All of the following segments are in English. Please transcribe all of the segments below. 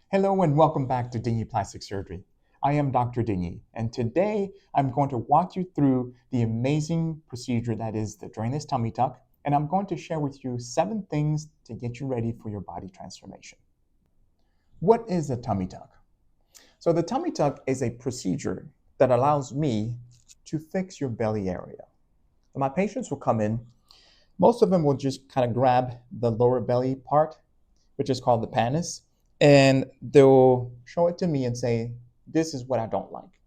Hello and welcome back to Deigni Plastic Surgery. I am Dr. Deigni, and today I'm going to walk you through the amazing procedure that is the Drainless Tummy Tuck, and I'm going to share with you 7 things to get you ready for your body transformation. What is a tummy tuck? So the tummy tuck is a procedure that allows me to fix your belly area. So my patients will come in, most of them will just kind of grab the lower belly part, which is called the pannus, and they'll show it to me and say, this is what I don't like.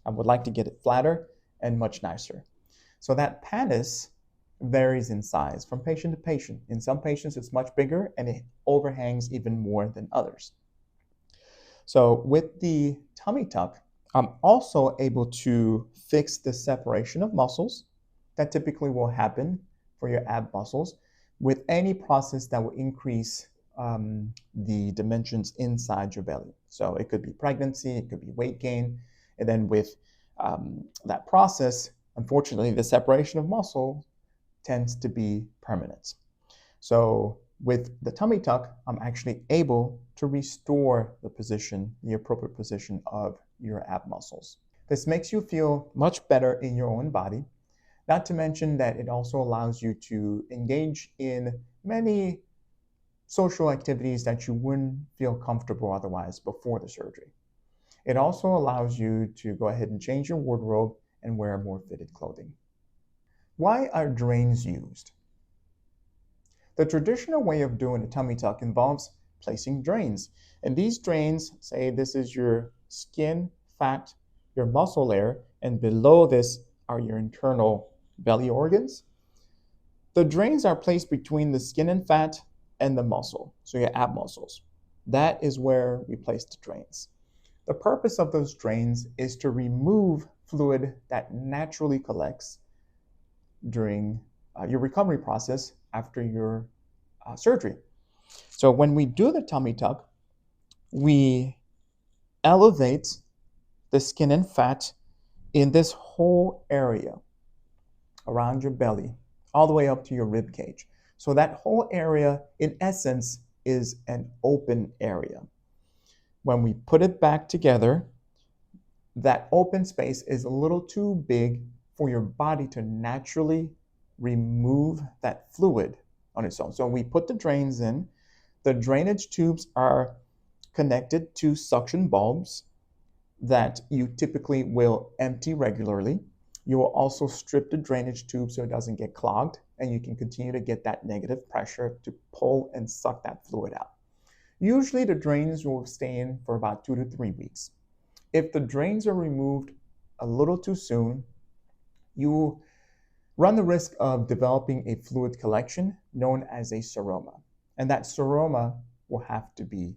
I would like to get it flatter and much nicer. So that pannus varies in size from patient to patient. In some patients, it's much bigger and it overhangs even more than others. So with the tummy tuck, I'm also able to fix the separation of muscles that typically will happen for your ab muscles with any process that will increase the dimensions inside your belly. So it could be pregnancy, it could be weight gain, and then with that process, unfortunately, the separation of muscle tends to be permanent. So with the tummy tuck, I'm actually able to restore the position, the appropriate position of your ab muscles. This makes you feel much better in your own body, not to mention that it also allows you to engage in many social activities that you wouldn't feel comfortable otherwise before the surgery. It also allows you to go ahead and change your wardrobe and wear more fitted clothing. Why are drains used? The traditional way of doing a tummy tuck involves placing drains. And these drains, say this is your skin, fat, your muscle layer, and below this are your internal belly organs. The drains are placed between the skin and fat and the muscle, so your ab muscles. That is where we place the drains. The purpose of those drains is to remove fluid that naturally collects during your recovery process after your surgery. So when we do the tummy tuck, we elevate the skin and fat in this whole area around your belly, all the way up to your rib cage. So that whole area, in essence, is an open area. When we put it back together, that open space is a little too big for your body to naturally remove that fluid on its own. So we put the drains in. The drainage tubes are connected to suction bulbs that you typically will empty regularly. You will also strip the drainage tube so it doesn't get clogged, and you can continue to get that negative pressure to pull and suck that fluid out. Usually the drains will stay in for about 2 to 3 weeks. If the drains are removed a little too soon, you run the risk of developing a fluid collection known as a seroma. And that seroma will have to be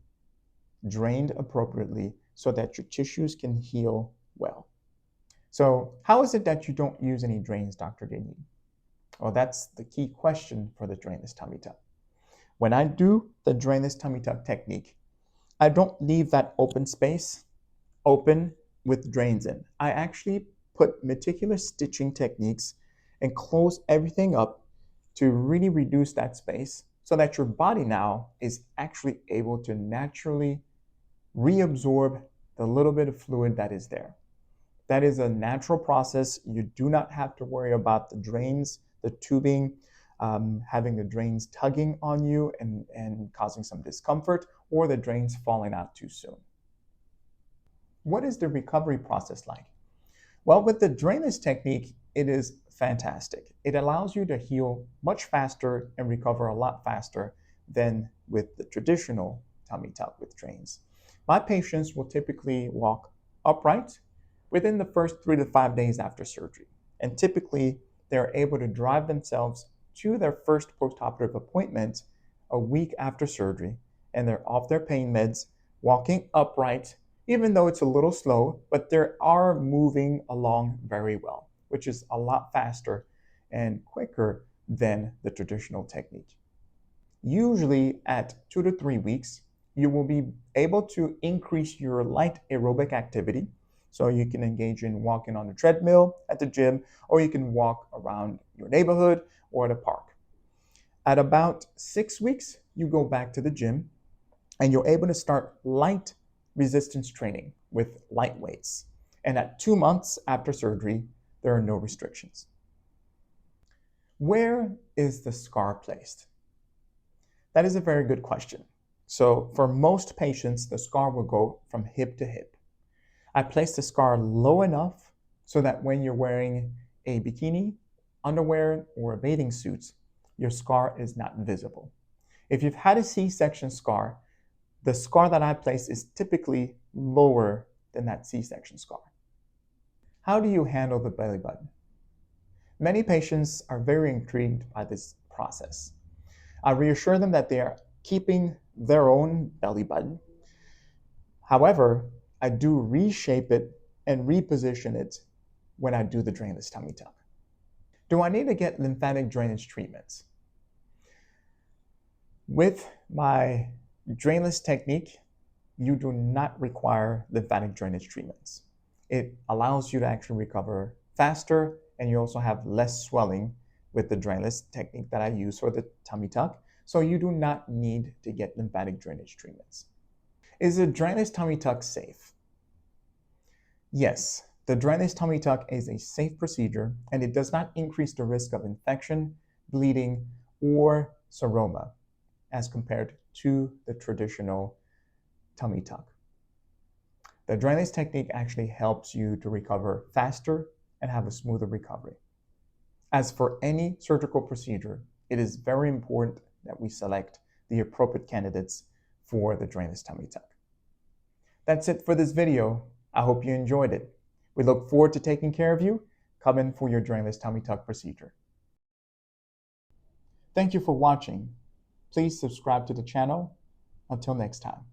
drained appropriately so that your tissues can heal well. So how is it that you don't use any drains, Dr. Deigni? Well, that's the key question for the drainless tummy tuck. When I do the drainless tummy tuck technique, I don't leave that open space open with drains in. I actually put meticulous stitching techniques and close everything up to really reduce that space so that your body now is actually able to naturally reabsorb the little bit of fluid that is there. That is a natural process. You do not have to worry about the drains, the tubing, having the drains tugging on you and causing some discomfort, or the drains falling out too soon. What is the recovery process like? Well, with the drainless technique, it is fantastic. It allows you to heal much faster and recover a lot faster than with the traditional tummy tuck with drains. My patients will typically walk upright within the first 3 to 5 days after surgery. And typically, they're able to drive themselves to their first postoperative appointment a week after surgery, and they're off their pain meds, walking upright, even though it's a little slow, but they are moving along very well, which is a lot faster and quicker than the traditional technique. Usually at 2 to 3 weeks, you will be able to increase your light aerobic activity. So you can engage in walking on the treadmill at the gym, or you can walk around your neighborhood or at a park. At about 6 weeks, you go back to the gym, And you're able to start light resistance training with light weights. And at 2 months after surgery, there are no restrictions. Where is the scar placed? That is a very good question. So for most patients, the scar will go from hip to hip. I place the scar low enough so that when you're wearing a bikini, underwear, or a bathing suit, your scar is not visible. If you've had a C-section scar, the scar that I place is typically lower than that C-section scar. How do you handle the belly button? Many patients are very intrigued by this process. I reassure them that they are keeping their own belly button. However, I do reshape it and reposition it when I do the drainless tummy tuck. Do I need to get lymphatic drainage treatments? With my drainless technique, you do not require lymphatic drainage treatments. It allows you to actually recover faster, and you also have less swelling with the drainless technique that I use for the tummy tuck, so you do not need to get lymphatic drainage treatments. Is a drainless tummy tuck safe? Yes, the drainless tummy tuck is a safe procedure, and it does not increase the risk of infection, bleeding, or seroma as compared to the traditional tummy tuck. The drainless technique actually helps you to recover faster and have a smoother recovery. As for any surgical procedure, it is very important that we select the appropriate candidates for the drainless tummy tuck. That's it for this video. I hope you enjoyed it. We look forward to taking care of you. Come in for your drainless tummy tuck procedure. Thank you for watching. Please subscribe to the channel. Until next time.